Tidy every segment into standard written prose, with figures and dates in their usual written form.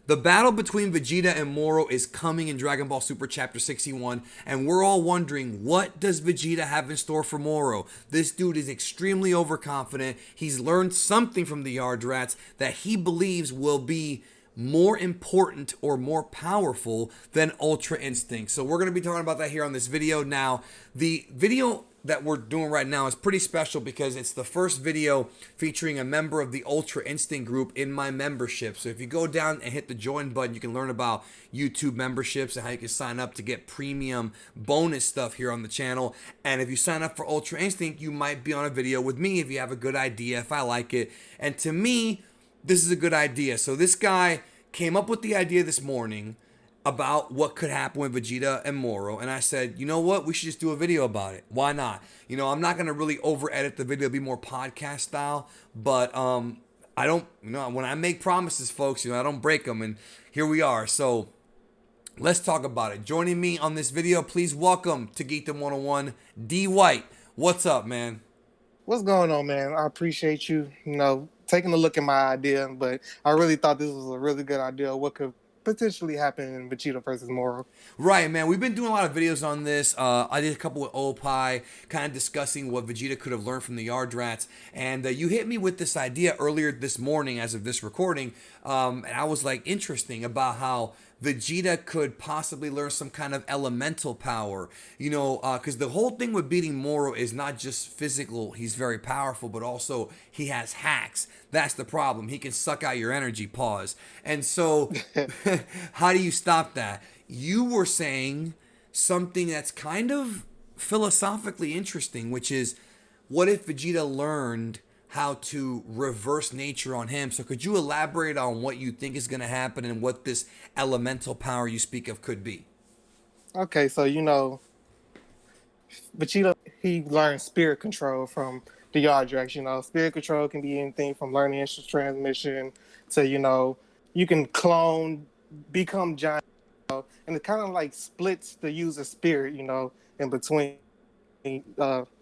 The battle between Vegeta and Moro is coming in Dragon Ball Super Chapter 61, and we're all wondering, what does Vegeta have in store for Moro? This dude is extremely overconfident. He's learned something from the Yard Rats that he believes will be more important or more powerful than Ultra Instinct. So we're going to be talking about that here on this video. Now, the video that we're doing right now is pretty special because it's the first video featuring a member of the Ultra Instinct group in my membership. So if you go down and hit the join button, you can learn about YouTube memberships and how you can sign up to get premium bonus stuff here on the channel. And if you sign up for Ultra Instinct, you might be on a video with me if you have a good idea, if I like it. And to me, this is a good idea. So this guy came up with the idea this morning about what could happen with Vegeta and Moro, and I said, you know what, we should just do a video about it. Why not? You know, I'm not gonna really over edit the video, be more podcast style, but I don't, you know, when I make promises, folks, you know, I don't break them, and here we are. So let's talk about it. Joining me on this video, please welcome to Geekdom 101, D White. What's up, man? What's going on, man? I appreciate you, taking a look at my idea, but I really thought this was a really good idea. What could potentially happen in Vegeta versus Moro? Right, man. We've been doing a lot of videos on this. I did a couple with Opie, kind of discussing what Vegeta could have learned from the Yard Rats. And you hit me with this idea earlier this morning as of this recording. And I was like, interesting about how Vegeta could possibly learn some kind of elemental power. You know, because the whole thing with beating Moro is not just physical, he's very powerful, but also he has hacks. That's the problem. He can suck out your energy, pause. And so, how do you stop that? You were saying something that's kind of philosophically interesting, which is, what if Vegeta learned how to reverse nature on him? So could you elaborate on what you think is going to happen and what this elemental power you speak of could be? Okay, so Vegeta, he learned spirit control from the Yard Drax. Spirit control can be anything from learning instant transmission to, you can clone, become giant, and it kind of like splits the user spirit, in between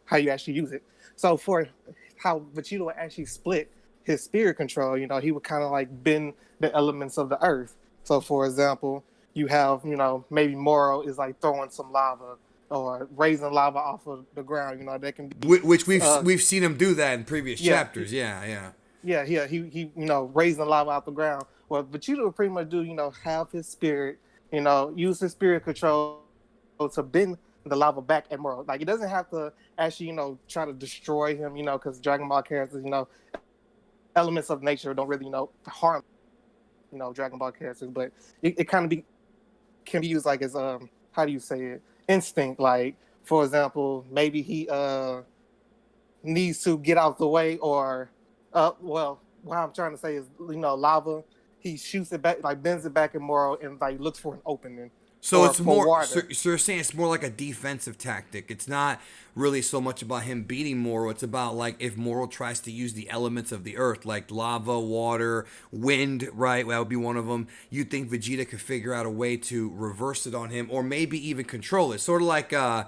how you actually use it. So for how Vegeta would actually split his spirit control, he would kind of like bend the elements of the earth. So for example, you have, maybe Moro is like throwing some lava or raising lava off of the ground. That can be Which we've seen him do that in previous yeah, chapters. Yeah. he raising lava out the ground. Well, Vegeta would pretty much do, have his spirit, use his spirit control to bend the lava back at Moro. Like, it doesn't have to actually, try to destroy him, because Dragon Ball characters, elements of nature don't really, harm, Dragon Ball characters, but it kind of can be used like as how do you say it, instinct. Like, for example, maybe he needs to get out the way, or well, what I'm trying to say is, lava, he shoots it back, like bends it back in Moro, and like looks for an opening. So it's more. So you're saying it's more like a defensive tactic. It's not really so much about him beating Moro. It's about, like, if Moro tries to use the elements of the earth, like lava, water, wind. Right, that would be one of them. You think Vegeta could figure out a way to reverse it on him, or maybe even control it? Sort of like, I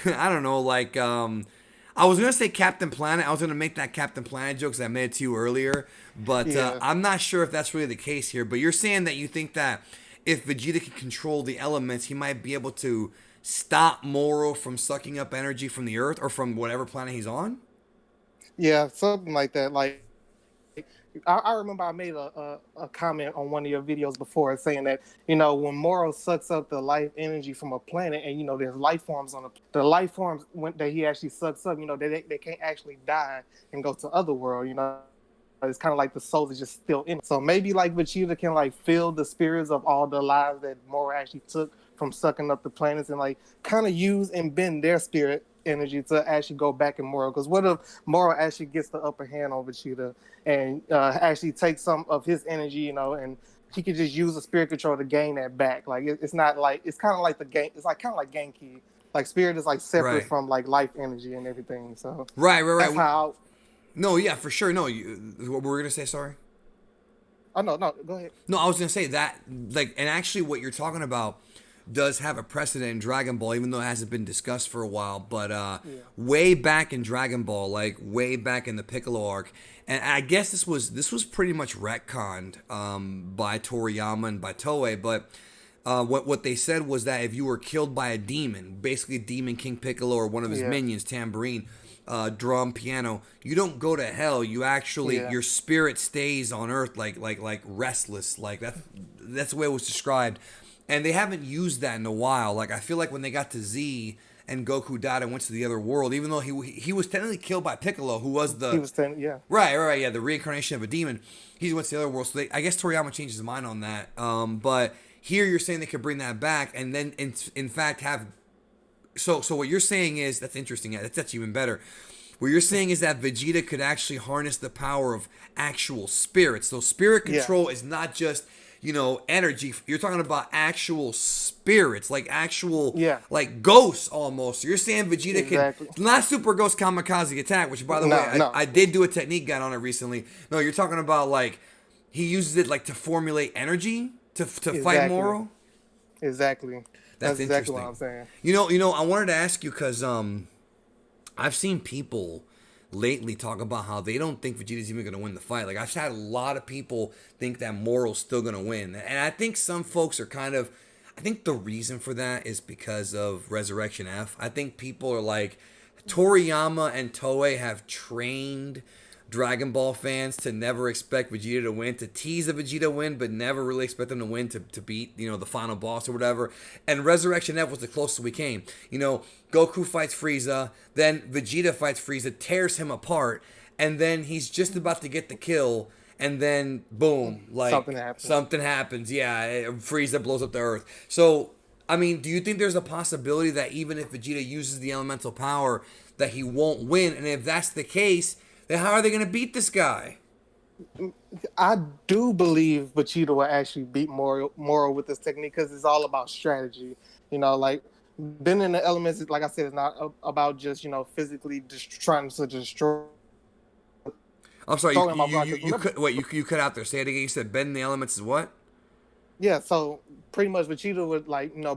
don't know, like, I was gonna say Captain Planet. I was gonna make that Captain Planet joke because I made it to you earlier, but Yeah. I'm not sure if that's really the case here. But you're saying that you think that if Vegeta can control the elements, he might be able to stop Moro from sucking up energy from the Earth or from whatever planet he's on? Yeah, something like that. Like, I remember I made a comment on one of your videos before saying that, when Moro sucks up the life energy from a planet, and, there's life forms on the life forms that he actually sucks up, they can't actually die and go to other world. It's kind of like the soul is just still in it. So maybe like Vegeta can like feel the spirits of all the lives that Moro actually took from sucking up the planets, and like kind of use and bend their spirit energy to actually go back in Moro. Because what if Moro actually gets the upper hand on Vegeta and actually takes some of his energy, and he could just use the spirit control to gain that back. Like, it's not like, it's kind of like the game. It's like kind of like Genki. Like, spirit is like separate Right. from like life energy and everything. So Right. that's how. No, yeah, for sure. No, what were we gonna say? Sorry. Oh no, go ahead. No, I was gonna say that, like, and actually, what you're talking about, does have a precedent in Dragon Ball, even though it hasn't been discussed for a while. But Yeah. way back in Dragon Ball, like way back in the Piccolo arc, and I guess this was pretty much retconned by Toriyama and by Toei. But what they said was that if you were killed by a demon, basically Demon King Piccolo or one of his Yeah. minions, Tambourine, drum, piano, you don't go to hell. You actually Yeah. your spirit stays on Earth like restless. Like that's the way it was described. And they haven't used that in a while. Like I feel like when they got to Z and Goku died and went to the other world, even though he was technically killed by Piccolo, who was the He was saying, yeah. right, yeah, the reincarnation of a demon. He went to the other world, so I guess Toriyama changed his mind on that. But here you're saying they could bring that back, and then in fact have. So what you're saying is that's interesting. That's even better. What you're saying is that Vegeta could actually harness the power of actual spirits. So spirit Yeah. control is not just energy. You're talking about actual spirits, like actual Yeah. like ghosts almost. So you're saying Vegeta Exactly. can not Super Ghost Kamikaze Attack, which by the No, way no. I did do a technique guide on it recently. No, you're talking about like he uses it like to formulate energy to fight Exactly. Moro. Exactly. That's exactly what interesting. I'm saying. I wanted to ask you because I've seen people lately talk about how they don't think Vegeta's even going to win the fight. Like I've had a lot of people think that Moro's still going to win, and I think some folks are kind of. I think the reason for that is because of Resurrection F. I think people are like Toriyama and Toei have trained Dragon Ball fans to never expect Vegeta to win, to tease a Vegeta win, but never really expect them to win to beat, the final boss or whatever. And Resurrection F was the closest we came. Goku fights Frieza, then Vegeta fights Frieza, tears him apart, and then he's just about to get the kill, and then boom, like something happens. Yeah, Frieza blows up the Earth. So, I mean, do you think there's a possibility that even if Vegeta uses the elemental power, that he won't win? And if that's the case, then how are they going to beat this guy? I do believe Vegeta will actually beat Moro with this technique because it's all about strategy. Like bending the elements, like I said, it's not about just physically just trying to destroy. I'm sorry, throwing my block, 'cause remember- you cut out there. Say it again. You said bend the elements is what? Yeah, so pretty much Vegeta would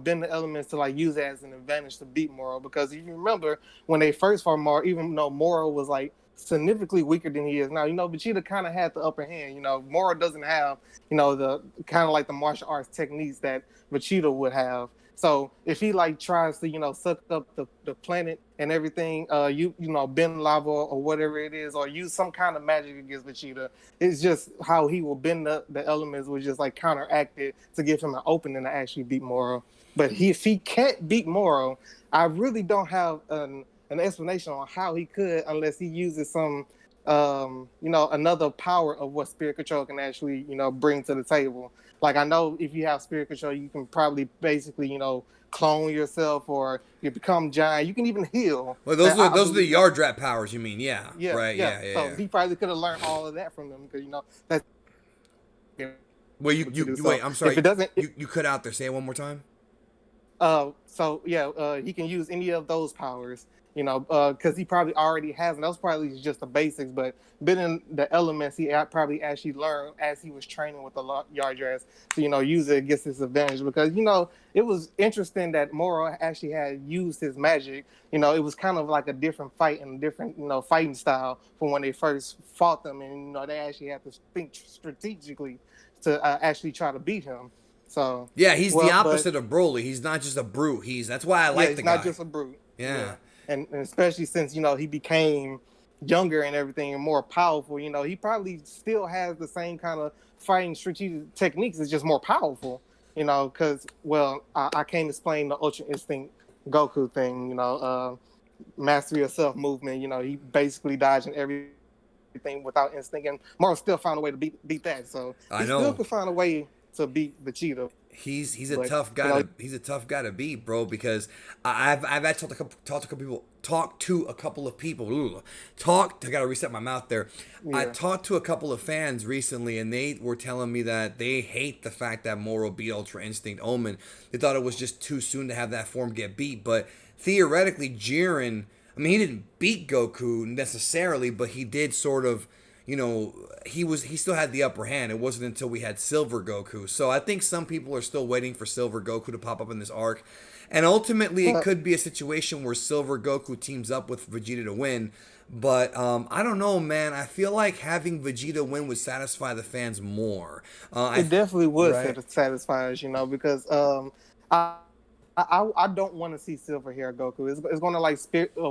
bend the elements to use it as an advantage to beat Moro, because if you remember when they first fought Moro, even though Moro was significantly weaker than he is now, Vegeta kind of had the upper hand. Moro doesn't have the kind of the martial arts techniques that Vegeta would have. So if he tries to suck up the planet and everything, bend lava or whatever it is, or use some kind of magic against Vegeta, it's just how he will bend the elements will just counteract it to give him an opening to actually beat Moro. But if he can't beat Moro, I really don't have an explanation on how he could, unless he uses some another power of what spirit control can actually bring to the table. I know if you have spirit control, you can probably basically clone yourself, or you become giant. You can even heal. Well, those are the Yardrat powers, you mean? Yeah. Yeah. Right. Yeah. So he probably could have learned all of that from them, because that's. Well, you wait. I'm sorry. If it doesn't, you cut out there. Say it one more time. He can use any of those powers, because he probably already has, and those probably just the basics. But bending the elements, he probably actually learned as he was training with the Yardrats to, use it against his advantage. Because it was interesting that Moro actually had used his magic. It was kind of like a different fight and a different, fighting style from when they first fought them, and they actually had to think strategically to actually try to beat him. So yeah, he's the opposite of Broly. He's not just a brute. That's why I like the guy. He's not just a brute. Yeah. And especially since he became younger and everything and more powerful, he probably still has the same kind of fighting strategic techniques. It's just more powerful, because I can't explain the Ultra Instinct Goku thing. Mastery of self movement. He basically dodging everything without instinct, and Moro still found a way to beat that. So he still could find a way to beat Vegeta. He's a tough guy. He's a tough guy to beat, bro. Because I've actually talked to a couple of people. I gotta reset my mouth there. Yeah. I talked to a couple of fans recently, and they were telling me that they hate the fact that Moro beat Ultra Instinct Omen. They thought it was just too soon to have that form get beat. But theoretically, Jiren, I mean, he didn't beat Goku necessarily, but he did sort of he still had the upper hand. It wasn't until we had Silver Goku. So I think some people are still waiting for Silver Goku to pop up in this arc. And ultimately, it But could be a situation where Silver Goku teams up with Vegeta to win. But I don't know, man. I feel like having Vegeta win would satisfy the fans more. it definitely would Right? satisfy us, because I I don't want to see Silver Hair Goku. It's going to like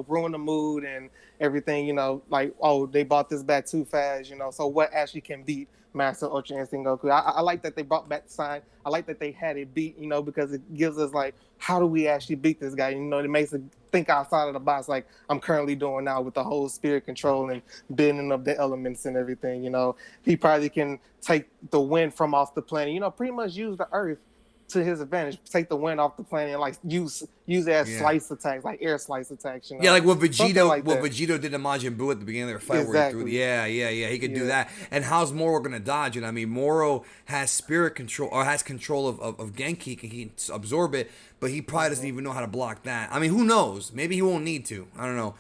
ruin the mood and everything. Like, oh, they brought this back too fast. So what actually can beat Master Ultra Instinct Goku? I like that they brought back the sign. I like that they had it beat. Because it gives us like, how do we actually beat this guy? It makes it think outside of the box, like I'm currently doing now with the whole spirit control and bending of the elements and everything. He probably can take the wind from off the planet. Pretty much use the Earth to his advantage, take the wind off the planet and like use it as Yeah. slice attacks, like air slice attacks. Yeah, like what Something Vegeta, like what that. Vegeta did to Majin Buu at the beginning of their fight, where he threw. Exactly. Yeah, he could do Yeah. that. And how's Moro gonna dodge it? I mean, Moro has spirit control or has control of Genki, and he can absorb it, but he probably doesn't even know how to block that. I mean, who knows? Maybe he won't need to. I don't know.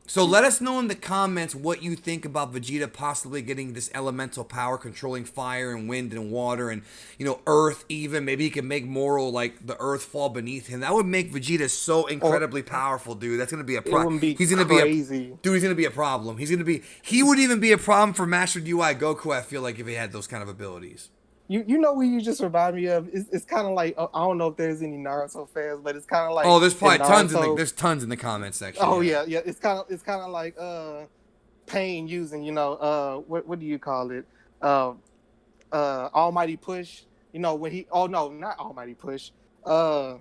So let us know in the comments what you think about Vegeta possibly getting this elemental power, controlling fire and wind and water and earth. Even maybe he can make Moro like the earth fall beneath him. That would make Vegeta so Or incredibly powerful, dude. That's gonna be a it wouldn't be He's gonna be a crazy. dude. He's gonna be a problem. He would even be a problem for Master UI Goku. I feel like if he had those kind of abilities. You know what you just remind me of? It's kind of like I don't know if there's any Naruto fans, but it's kind of like Oh, there's in probably Naruto. tons in the comment section. Oh Yeah. yeah. It's kind of like Pain using what do you call it? Uh, Almighty Push. When he oh no, not Almighty Push. Uh,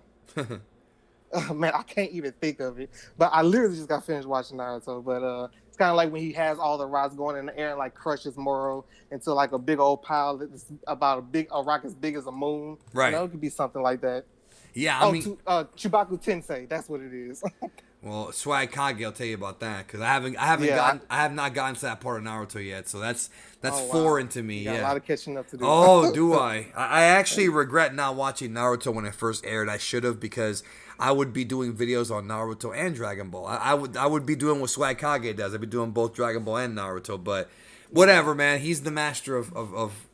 man, I can't even think of it. But I literally just got finished watching Naruto. But it's kind of like when he has all the rocks going in the air and like crushes Moro into like a big old pile that's about a rock as big as a moon. Right. It could be something like that. Yeah. I Oh, mean, Chubaku Tensei. That's what it is. well, Swag Kage, I'll tell you about that because Yeah. I have not gotten to that part of Naruto yet. So that's Oh wow. foreign to me. You got a Yeah. lot of catching up to do. Oh, do I? I actually regret not watching Naruto when it first aired. I should have because I would be doing videos on Naruto and Dragon Ball. I would be doing what Swag Kage does. I'd be doing both Dragon Ball and Naruto. But whatever, man. He's the master of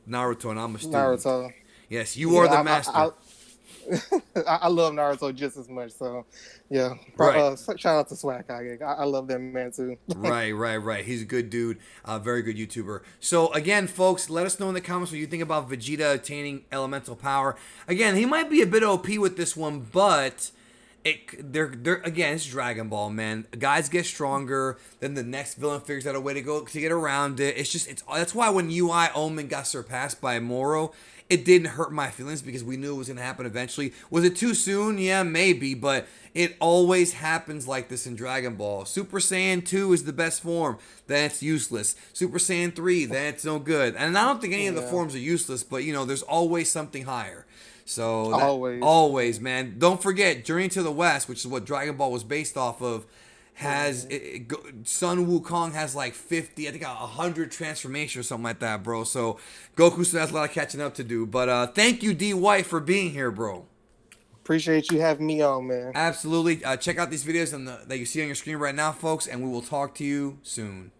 Naruto, and I'm a student. Naruto. Yes, you are the master. I love Naruto just as much. So, yeah. Right. Shout out to Swag Kage. I love that man too. Right. He's a good dude, very good YouTuber. So again, folks, let us know in the comments what you think about Vegeta attaining elemental power. Again, he might be a bit OP with this one, but they're again, it's Dragon Ball, man. Guys get stronger, then the next villain figures out a way to get around it. That's why when UI Omen got surpassed by Moro, it didn't hurt my feelings because we knew it was going to happen eventually. Was it too soon? Yeah, maybe, but it always happens like this in Dragon Ball. Super Saiyan 2 is the best form, then it's useless. Super Saiyan 3, then it's no good. And I don't think any of the Yeah. forms are useless, but there's always something higher. So Always. always, man. Don't forget, Journey to the West, which is what Dragon Ball was based off of, has Sun Wukong has like 50, I think 100 transformations or something like that, bro. So Goku still has a lot of catching up to do. But thank you, D White, for being here, bro. Appreciate you having me on, man. Absolutely. Check out these videos that you see on your screen right now, folks, and we will talk to you soon.